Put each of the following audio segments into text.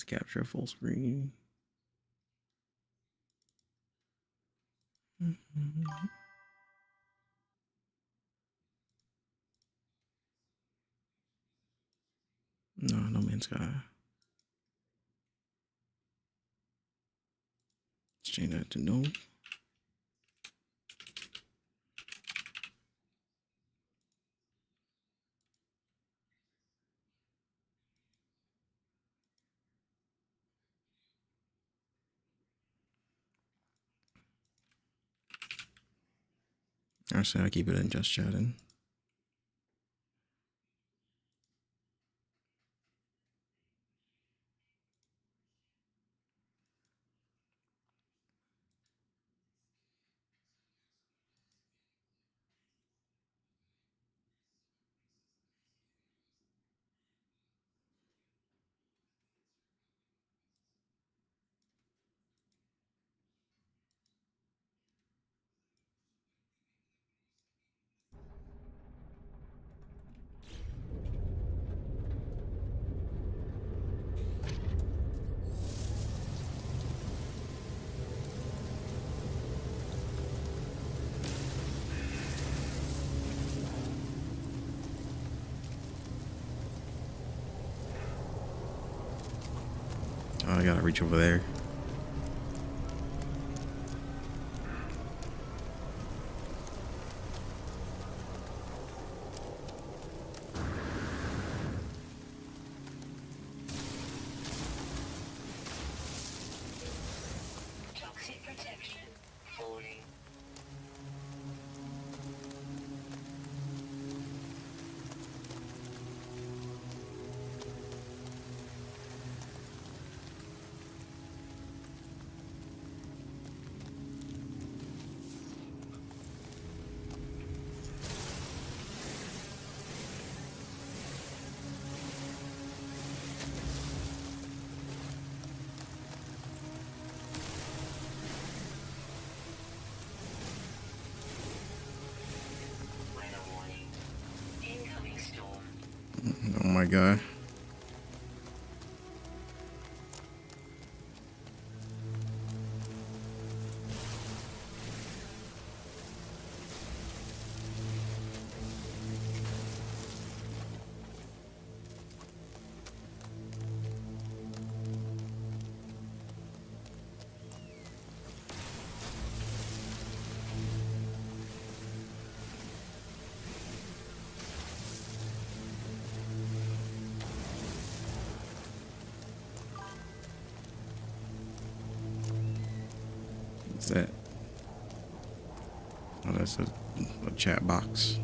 Let's capture full screen. No, No Man's Sky. Let's change that to no. Or say I keep it in just chatting. Oh, I gotta reach over there. Toxic protection falling. Weather warning. Incoming storm. Oh my god. What's that? Oh, that's a chat box.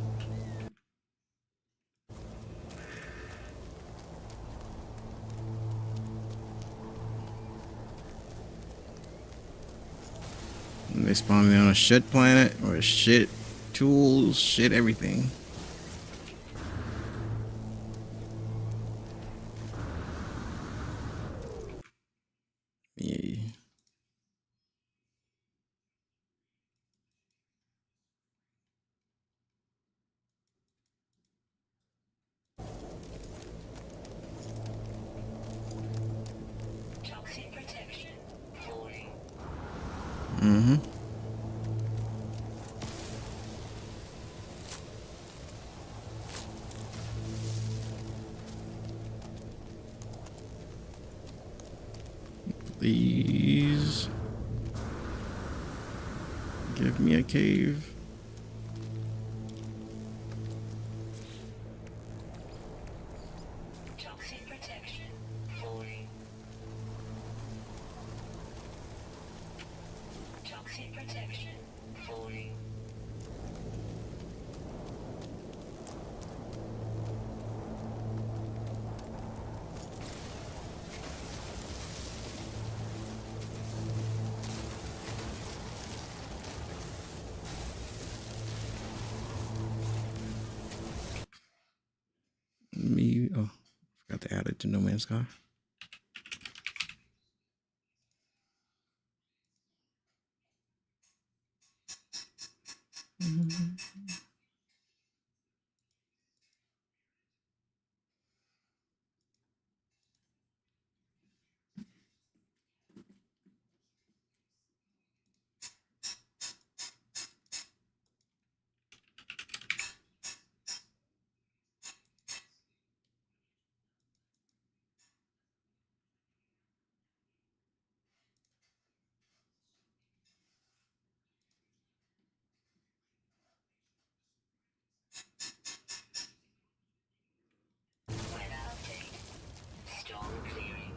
And they spawned me on a shit planet or shit tools, shit everything. Yeah. Toxic protection falling. Mm-hmm. Please give me a cave. Toxic protection falling. Toxic protection falling. Me, oh, forgot to add it to No Man's Sky. Weather update. Storm clearing.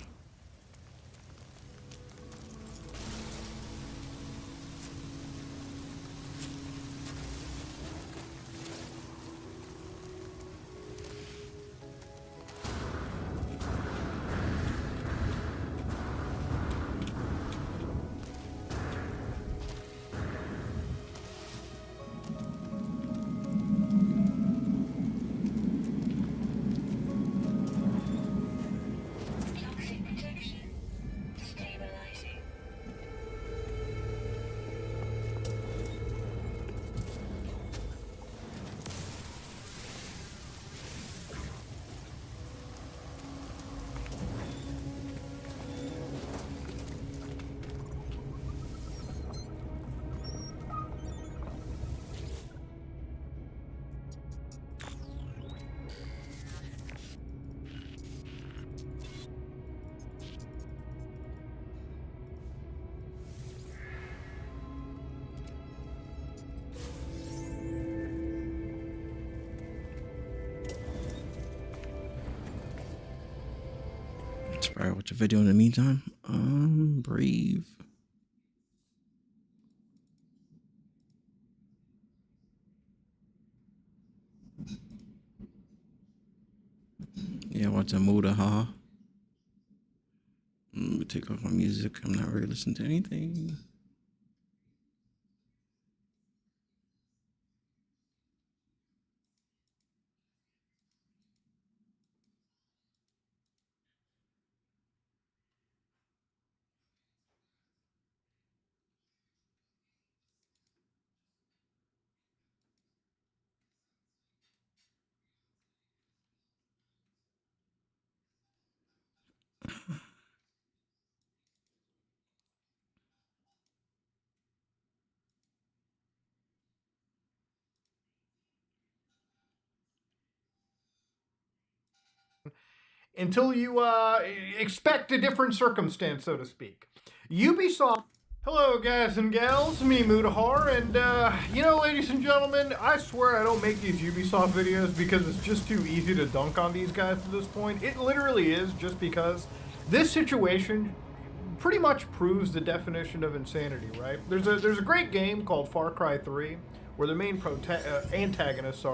Toxic protection. Stabilizing. Alright, watch a video in the meantime. Brave. Yeah, watch a Muda, haha. Let me take off my music. I'm not really listening to anything. Until you expect a different circumstance, so to speak. Ubisoft. Hello, guys and gals. Me, Mudahar, and ladies and gentlemen, I swear I don't make these Ubisoft videos because it's just too easy to dunk on these guys at this point. It literally is, just because this situation pretty much proves the definition of insanity, right? There's a great game called Far Cry 3 where the main antagonist,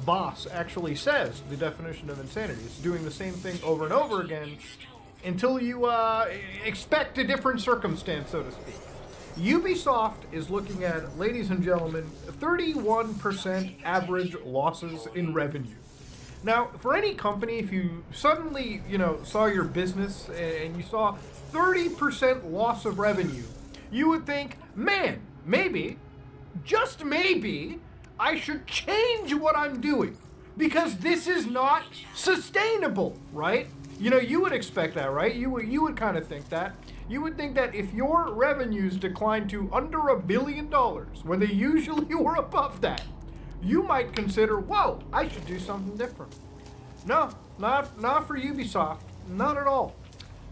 boss actually says the definition of insanity. It's doing the same thing over and over again until you expect a different circumstance, so to speak. Ubisoft is looking at, ladies and gentlemen, 31% average losses in revenue. Now, for any company, if you suddenly, saw your business and you saw 30% loss of revenue, you would think, man, maybe, just maybe, I should change what I'm doing because this is not sustainable, right? You would expect that, right? You would kind of think that. You would think that if your revenues decline to under $1 billion, when they usually were above that, you might consider, whoa, I should do something different. No, not for Ubisoft, not at all.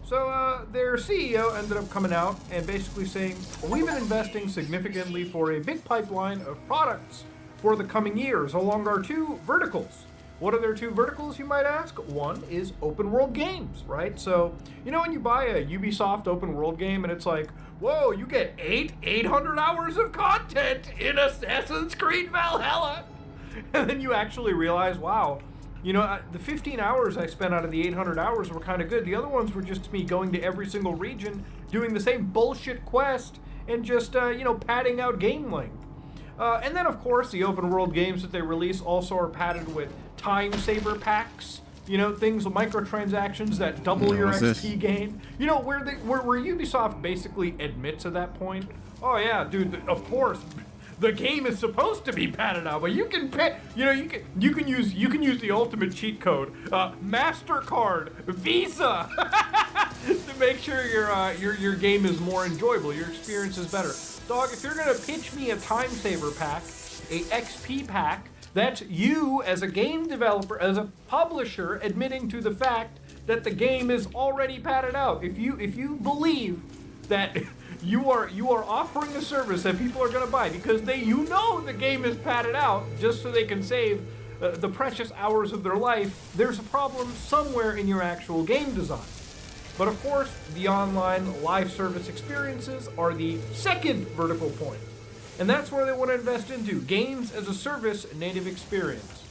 So their CEO ended up coming out and basically saying, we've been investing significantly for a big pipeline of products for the coming years along our two verticals. What are their two verticals, you might ask? One is open world games, right? So, when you buy a Ubisoft open world game and it's like, whoa, you get 800 hours of content in Assassin's Creed Valhalla. And then you actually realize, wow, the 15 hours I spent out of the 800 hours were kind of good. The other ones were just me going to every single region, doing the same bullshit quest, and just, padding out game length. And then, of course, the open world games that they release also are padded with time saver packs. Things, microtransactions that double your XP gain. Where Ubisoft basically admits at that point, oh yeah, dude, of course, the game is supposed to be padded out, but you can pay, you can use the ultimate cheat code, MasterCard, Visa, to make sure your game is more enjoyable, your experience is better. Dog, if you're gonna pitch me a time saver pack, a XP pack, that's you as a game developer, as a publisher, admitting to the fact that the game is already padded out. If you believe that you are offering a service that people are going to buy because the game is padded out just so they can save the precious hours of their life. There's a problem somewhere in your actual game design. But of course, the online live service experiences are the second vertical point. And that's where they want to invest into games as a service native experience.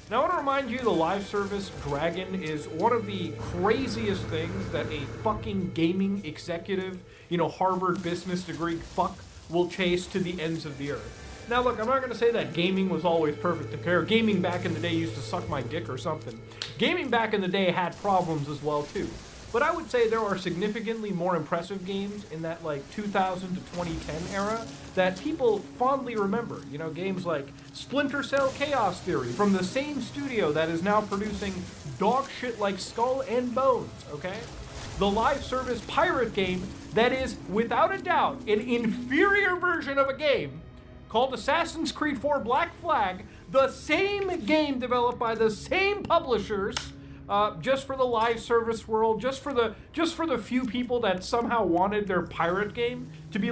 Now I want to remind you the live service Dragon is one of the craziest things that a fucking gaming executive, Harvard business degree fuck will chase to the ends of the earth. Now look, I'm not going to say that gaming was always perfect. Okay, gaming back in the day used to suck my dick or something. Gaming back in the day had problems as well too. But I would say there are significantly more impressive games in that 2000 to 2010 era that people fondly remember. Games like Splinter Cell Chaos Theory from the same studio that is now producing dog shit like Skull and Bones, okay? The live service pirate game that is, without a doubt, an inferior version of a game called Assassin's Creed 4 Black Flag, the same game developed by the same publishers, just for the live service world, just for the few people that somehow wanted their pirate game to be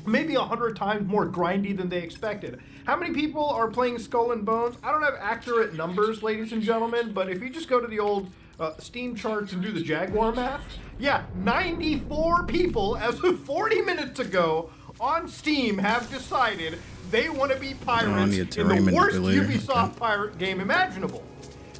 maybe 100 times more grindy than they expected. How many people are playing Skull and Bones? I don't have accurate numbers, ladies and gentlemen, but if you just go to the old Steam charts and do the Jaguar math, 94 people as of 40 minutes ago on Steam have decided they want to be pirates in the worst Ubisoft pirate game imaginable.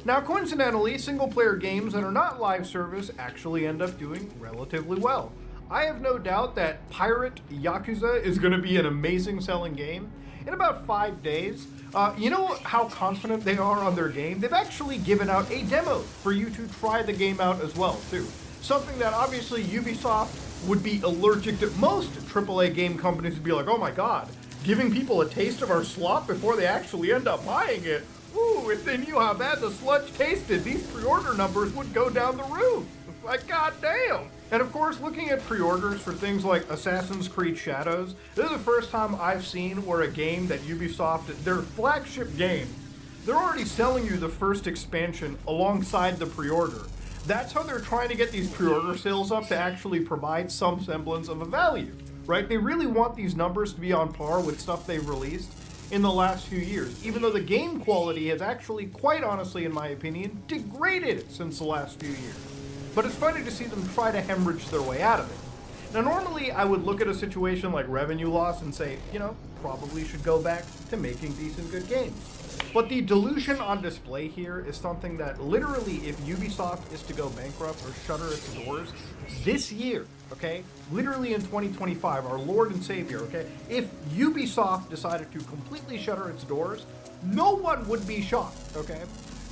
Now, coincidentally, single-player games that are not live service actually end up doing relatively well. I have no doubt that Pirate Yakuza is going to be an amazing selling game. In about 5 days, you know how confident they are on their game? They've actually given out a demo for you to try the game out as well, too. Something that obviously Ubisoft would be allergic to. Most AAA game companies would be like, oh my god, giving people a taste of our slop before they actually end up buying it. Ooh, if they knew how bad the sludge tasted, these pre-order numbers would go down the roof. Goddamn. And of course, looking at pre-orders for things like Assassin's Creed Shadows, this is the first time I've seen where a game that Ubisoft, their flagship game, they're already selling you the first expansion alongside the pre-order. That's how they're trying to get these pre-order sales up to actually provide some semblance of a value, right? They really want these numbers to be on par with stuff they've released in the last few years, even though the game quality has actually, quite honestly, in my opinion, degraded since the last few years. But it's funny to see them try to hemorrhage their way out of it. Now, normally I would look at a situation like revenue loss and say, probably should go back to making decent, good games. But the delusion on display here is something that literally, if Ubisoft is to go bankrupt or shutter its doors this year, okay, literally in 2025, our Lord and Savior, okay, if Ubisoft decided to completely shutter its doors, no one would be shocked, okay?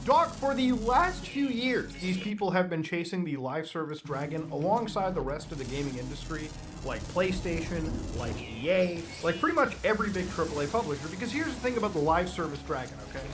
Dog, for the last few years, these people have been chasing the live service Dragon alongside the rest of the gaming industry, like PlayStation, like EA, like pretty much every big AAA publisher, because here's the thing about the live service Dragon, okay?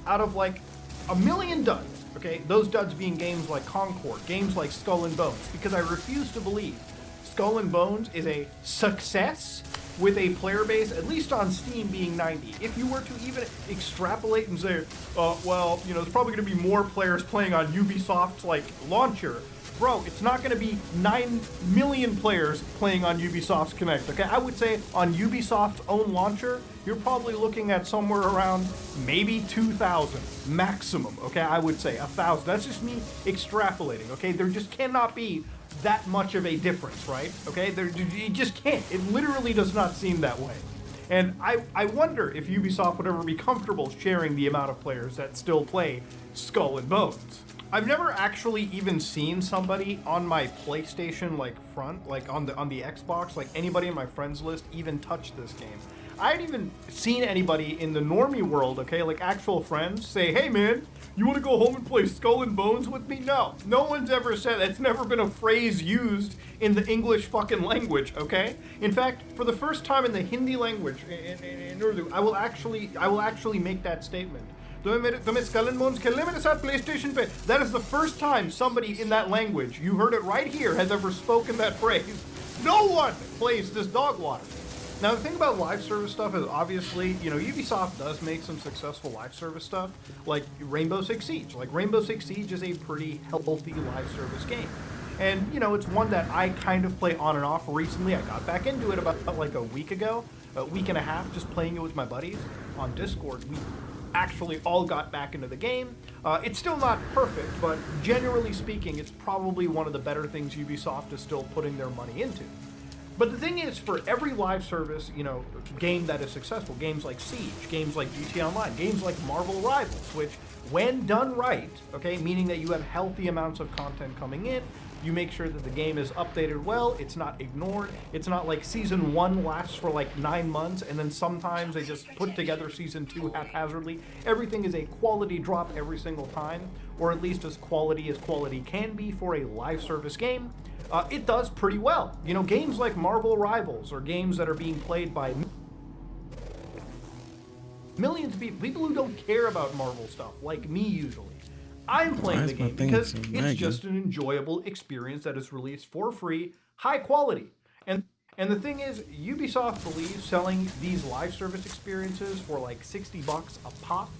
Out of a million duds, okay, those duds being games like Concord, games like Skull and Bones, because I refuse to believe Skull and Bones is a success with a player base, at least on Steam, being 90. If you were to even extrapolate and say, there's probably going to be more players playing on Ubisoft's, launcher. Bro, it's not going to be 9 million players playing on Ubisoft's Connect, okay? I would say on Ubisoft's own launcher, you're probably looking at somewhere around maybe 2,000 maximum, okay? I would say 1,000. That's just me extrapolating, okay? There just cannot be that much of a difference, right? Okay, you just can't. It literally does not seem that way. And I wonder if Ubisoft would ever be comfortable sharing the amount of players that still play Skull and Bones. I've never actually even seen somebody on my PlayStation front, on the Xbox, anybody in my friends list even touch this game. I hadn't even seen anybody in the normie world, okay, actual friends, say, hey man, you want to go home and play Skull and Bones with me? No one's ever said that. It's never been a phrase used in the English fucking language, okay? In fact, for the first time in the Hindi language, in Urdu, I will actually make that statement. That is the first time somebody in that language, you heard it right here, has ever spoken that phrase. No one plays this dog water. Now, the thing about live service stuff is obviously, Ubisoft does make some successful live service stuff, like Rainbow Six Siege. Rainbow Six Siege is a pretty healthy live service game. And, you know, it's one that I kind of play on and off recently. I got back into it about like a week ago, a week and a half, just playing it with my buddies on Discord. We actually all got back into the game. It's still not perfect, but generally speaking, it's probably one of the better things Ubisoft is still putting their money into. But the thing is, for every live service, you know, game that is successful, games like Siege, games like GTA Online, games like Marvel Rivals, which, when done right, okay, meaning that you have healthy amounts of content coming in, you make sure that the game is updated well, it's not ignored, it's not like Season 1 lasts for like 9 months, and then sometimes they just put together Season 2 haphazardly. Everything is a quality drop every single time, or at least as quality can be for a live service game. It does pretty well. You know, games like Marvel Rivals, or games that are being played by millions of people who don't care about Marvel stuff, like me usually. I'm playing the game because it's just an enjoyable experience that is released for free, high quality. And the thing is, Ubisoft believes selling these live service experiences for like $60 a pop,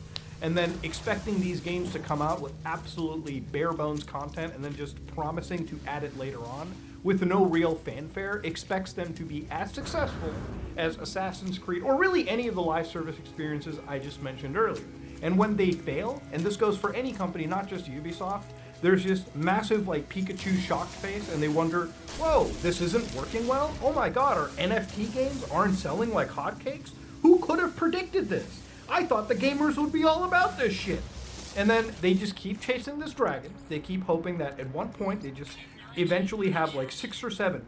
and then expecting these games to come out with absolutely bare bones content and then just promising to add it later on with no real fanfare, expects them to be as successful as Assassin's Creed, or really any of the live service experiences I just mentioned earlier. And when they fail, and this goes for any company, not just Ubisoft, there's just massive like Pikachu shocked face, and they wonder, whoa, this isn't working well? Oh my god, our NFT games aren't selling like hotcakes? Who could have predicted this? I thought the gamers would be all about this shit. And then they just keep chasing this dragon. They keep hoping that at one point they just eventually have like $6 or $7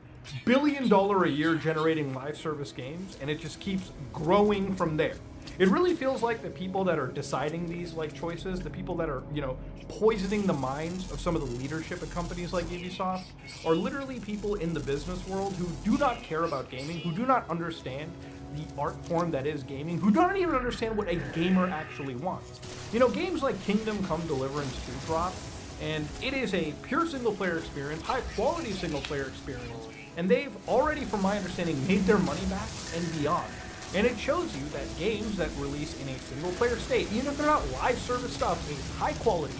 billion a year generating live service games, and it just keeps growing from there. It really feels like the people that are deciding these like choices, the people that are, you know, poisoning the minds of some of the leadership at companies like Ubisoft, are literally people in the business world who do not care about gaming, who do not understand the art form that is gaming, who don't even understand what a gamer actually wants. You know, games like Kingdom Come Deliverance 2 drop, and it is a pure single-player experience, high-quality single-player experience, and they've already, from my understanding, made their money back and beyond. And it shows you that games that release in a single-player state, even if they're not live service stuff, a high-quality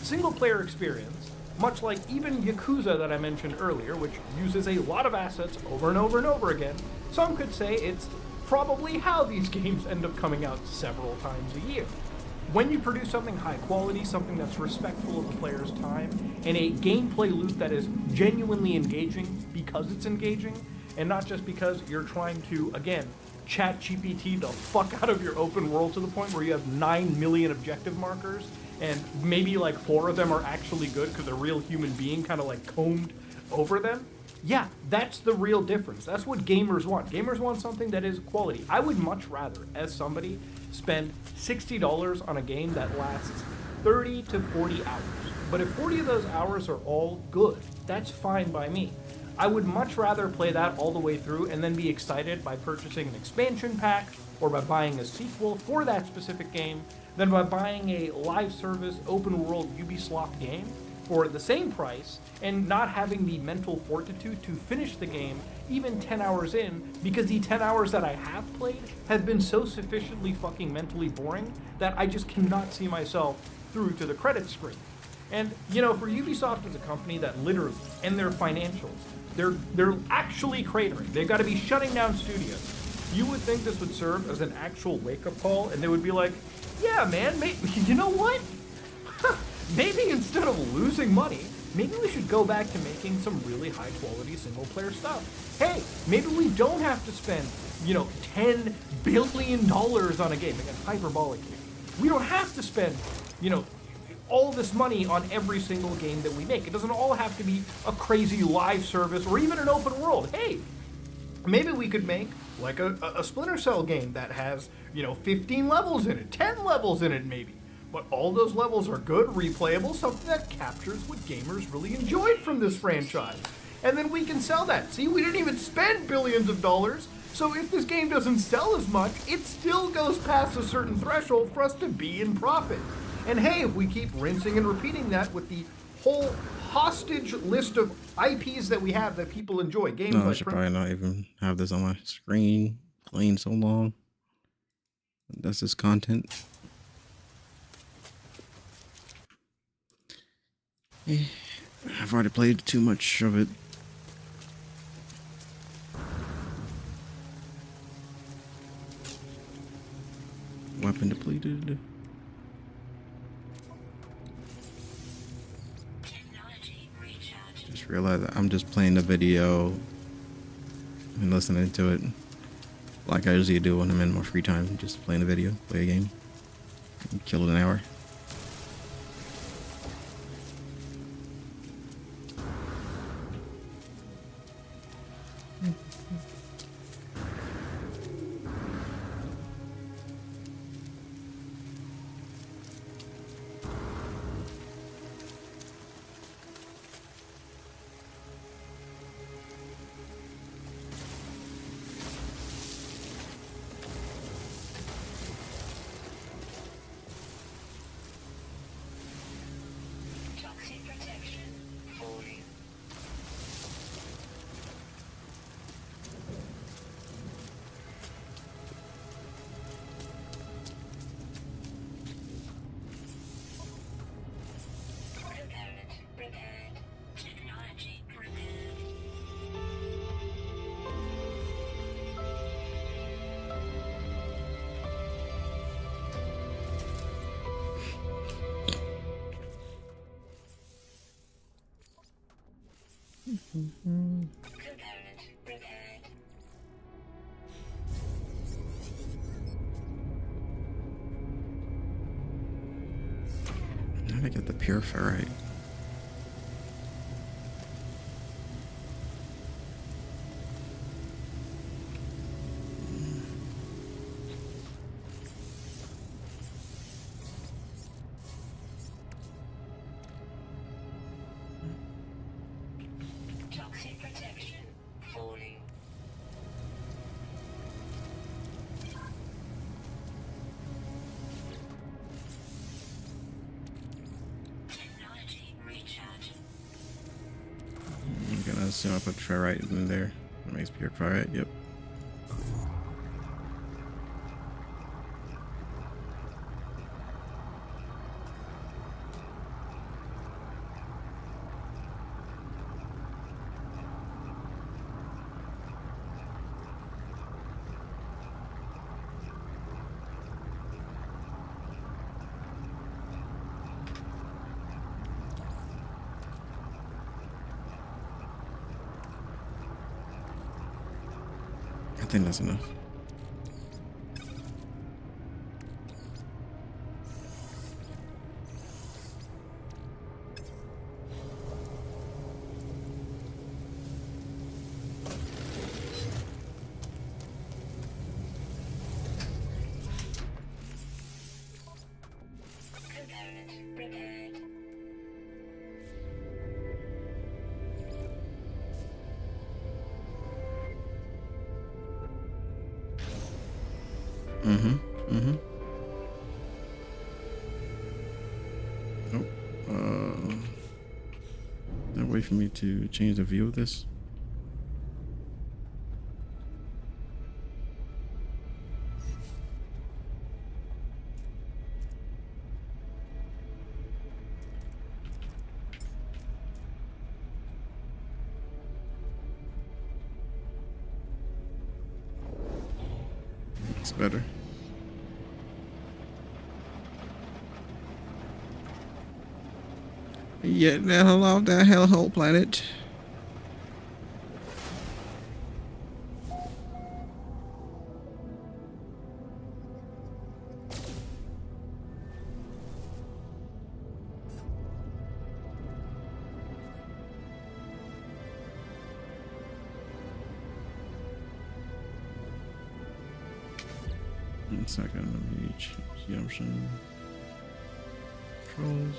single-player experience, much like even Yakuza that I mentioned earlier, which uses a lot of assets over and over and over again, some could say it's probably how these games end up coming out several times a year. When you produce something high quality, something that's respectful of the player's time, and a gameplay loop that is genuinely engaging because it's engaging, and not just because you're trying to, again, chat GPT the fuck out of your open world to the point where you have 9 million objective markers, and maybe like 4 of them are actually good because a real human being kind of like combed over them. Yeah, that's the real difference. That's what gamers want. Gamers want something that is quality. I would much rather, as somebody, spend $60 on a game that lasts 30 to 40 hours. But if 40 of those hours are all good, that's fine by me. I would much rather play that all the way through and then be excited by purchasing an expansion pack or by buying a sequel for that specific game than by buying a live service open world Ubisoft game for the same price and not having the mental fortitude to finish the game even 10 hours in, because the 10 hours that I have played have been so sufficiently fucking mentally boring that I just cannot see myself through to the credits screen. And, you know, for Ubisoft as a company that literally, in their financials, they're actually cratering. They've got to be shutting down studios. You would think this would serve as an actual wake-up call, and they would be like, yeah, man, you know what? Maybe instead of losing money, maybe we should go back to making some really high-quality single-player stuff. Hey, maybe we don't have to spend, you know, $10 billion on a game. Again, hyperbolic here. We don't have to spend, you know, all this money on every single game that we make. It doesn't all have to be a crazy live service or even an open world. Hey, maybe we could make like a Splinter Cell game that has, you know, 15 levels in it, 10 levels in it maybe. But all those levels are good, replayable, something that captures what gamers really enjoyed from this franchise. And then we can sell that. See, we didn't even spend billions of dollars, so if this game doesn't sell as much, it still goes past a certain threshold for us to be in profit. And hey, if we keep rinsing and repeating that with the whole hostage list of IPs that we have that people enjoy, games No, I like should probably not even have this on my screen playing so long. That's this content. I've already played too much of it. Weapon depleted. Technology recharge. Just realized that I'm just playing the video and listening to it like I usually do when I'm in more free time. Just playing the video, play a game, and kill it an hour. Toxic protection falling. Component repaired. Technology repaired. Component repaired. How did I get the pure ferrite? Toxic protection falling. Technology recharge. I'm gonna assume I put ferrite in there. That makes pure ferrite. Yep. I think that's enough. Component repaired. Oh, is there a way for me to change the view of this? It's better. Yeah, the hell off that hellhole planet. It's not gonna reach assumption. Controls.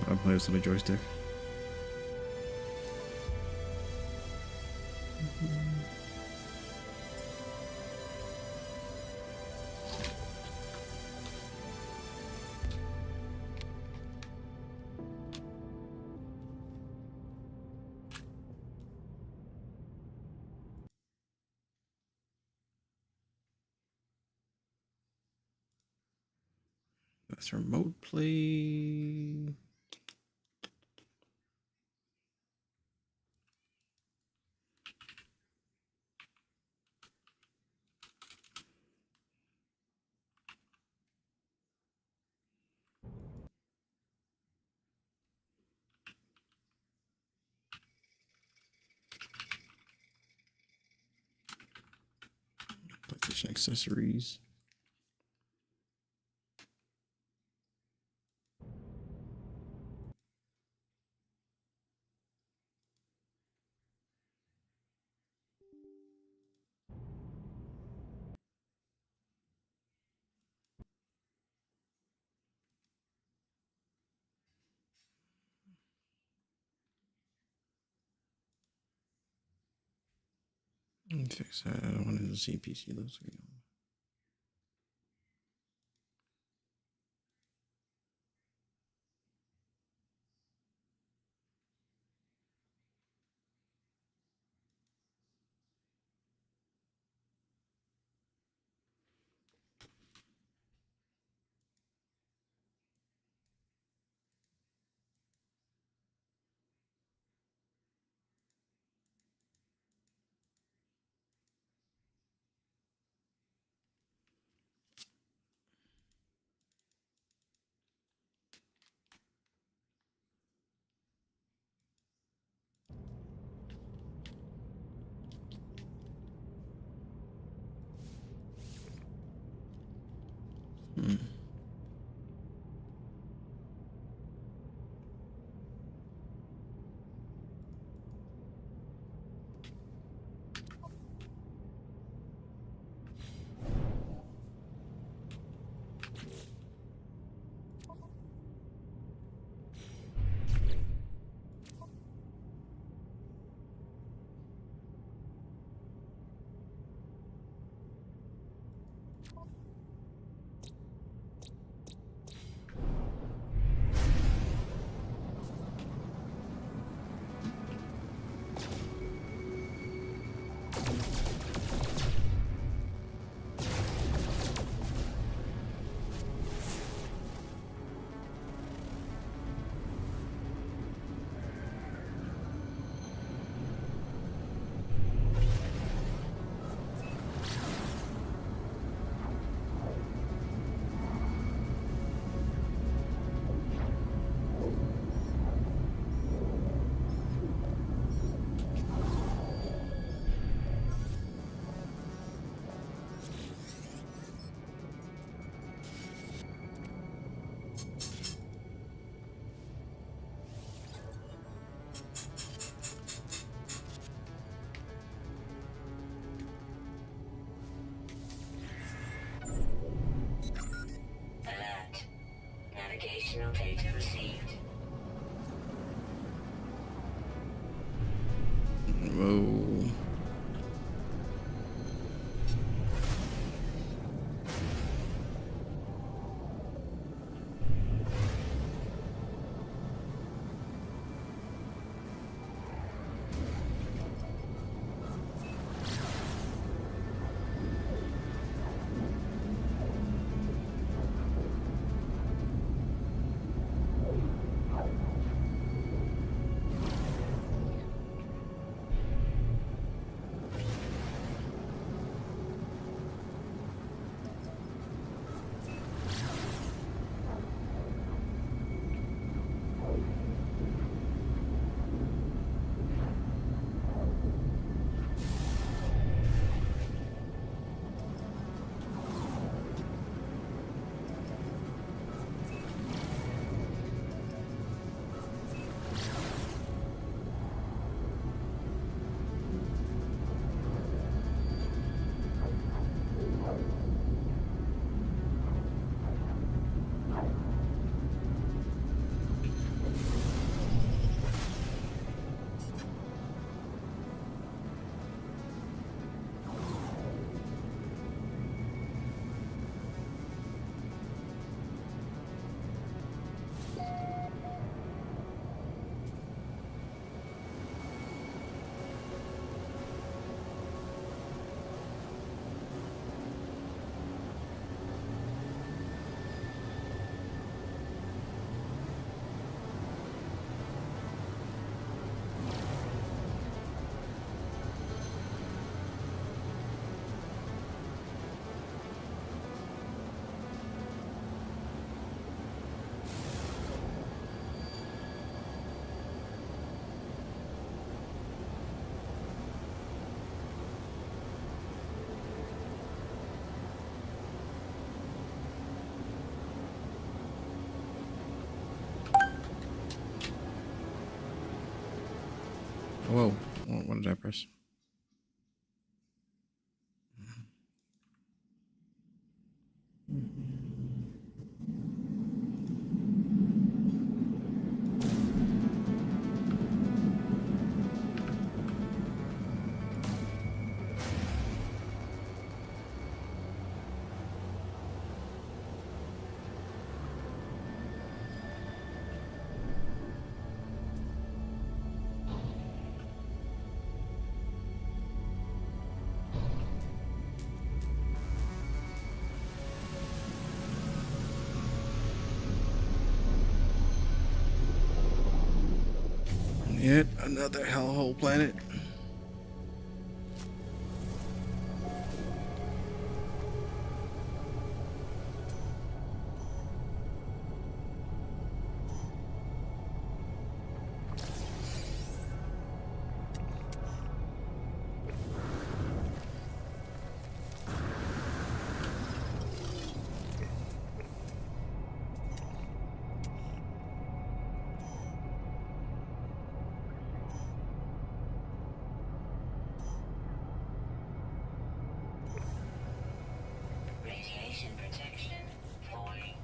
I play this on the joystick. Let's remote play. PlayStation accessories. Fix that. I don't want to see PC looks like. Whoa, what did I press? Yet another hellhole planet. Radiation protection falling.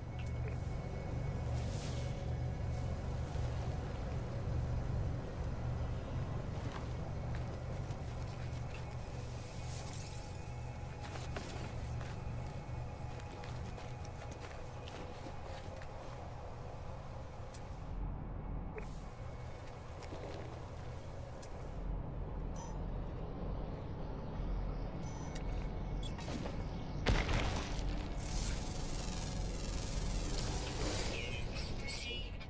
Received. Units received.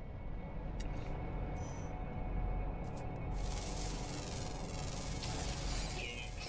Units received. Units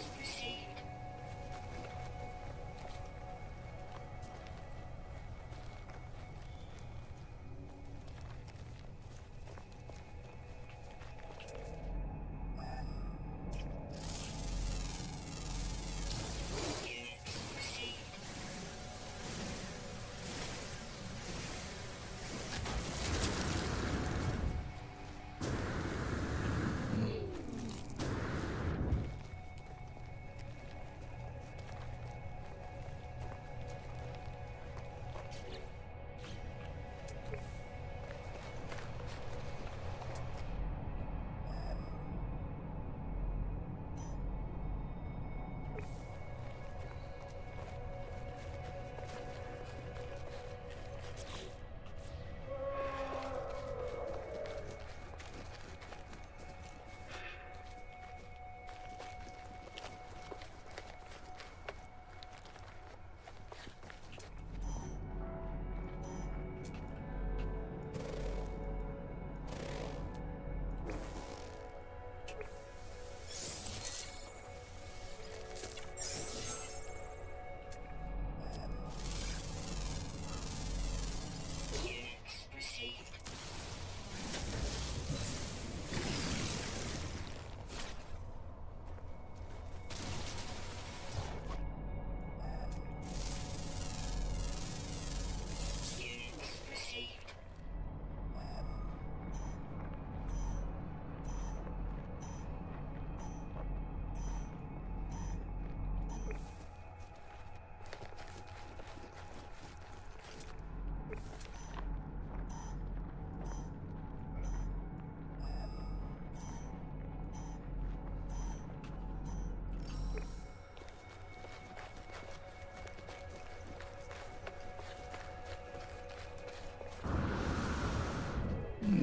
received. Units received.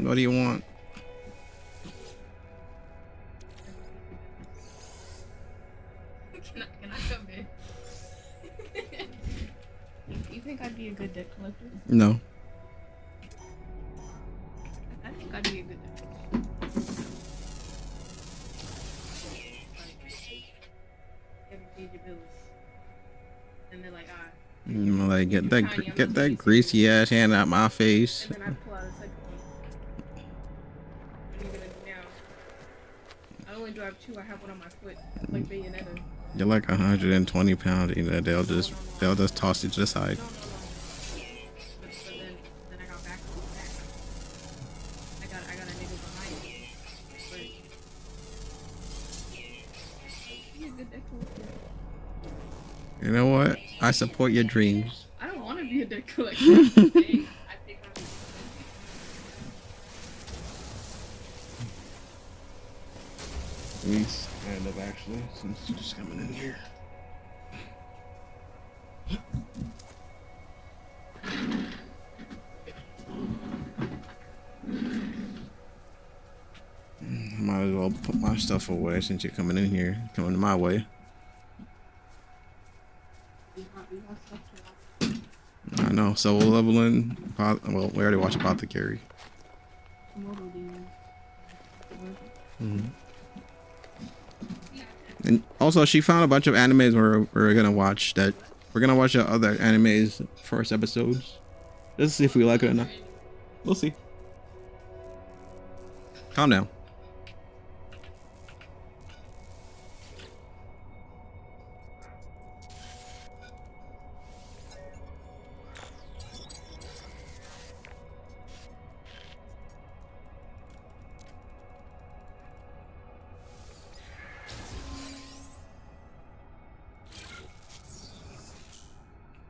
What do you want? Can I come in? You think I'd be a good debt collector? No. I think I'd be a good debt collector. Units received. Ever paid your bills? And they're like, Like get that greasy ass hand out my face. and then I pull out a second one. What are you gonna do now? I only drive two. I have one on my foot, like Bayonetta. You're like 120 pounds. You know, they'll just toss you to the side. No. But then I got back on the back. I got a nigga behind me. But You know what? I support your dreams. I don't want to be a debt collector. I'm just saying. I think I'm. Let me stand up actually, since you're just coming in here. Might as well put my stuff away since you're coming in here, coming my way. I know. So we'll level in. Well, we already watched Apothecary. And also, she found a bunch of animes we're gonna watch. That we're gonna watch the other animes first episodes. Just to see if we like it or not. We'll see. Calm down.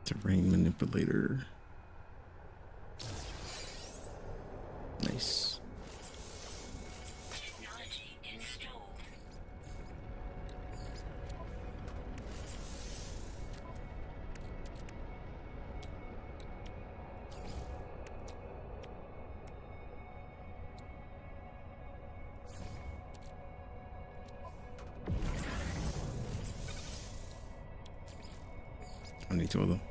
Terrain manipulator. Nice. Technology installed. I need two of them.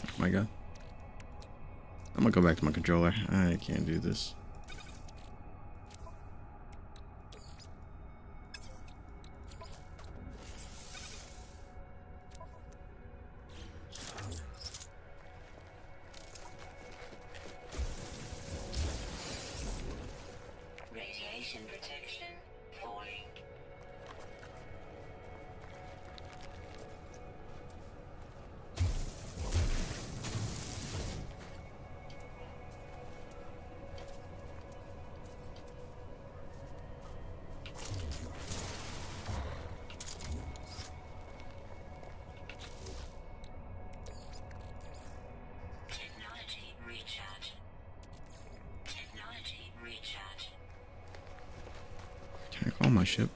Oh my god. I'm gonna go back to my controller. I can't do this. Radiation protection falling. Technology recharge. Technology recharge. Can I call my ship?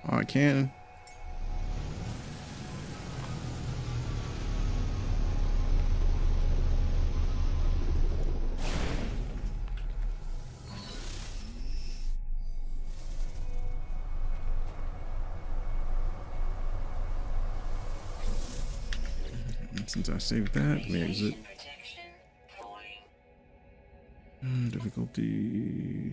Oh, I can. Since I saved that, let me exit. Radiation protection falling. Difficulty.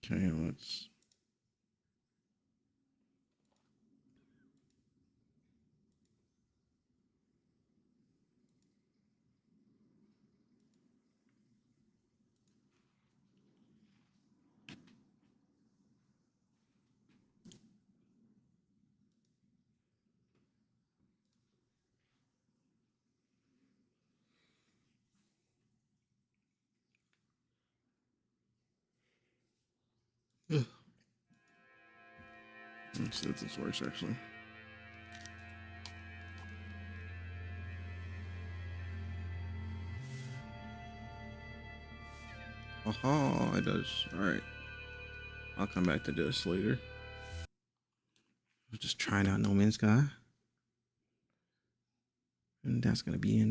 Okay, let's. Let's see if this works actually. Oh, it does. Alright. I'll come back to this later. I'm just trying out No Man's Sky. And that's gonna be in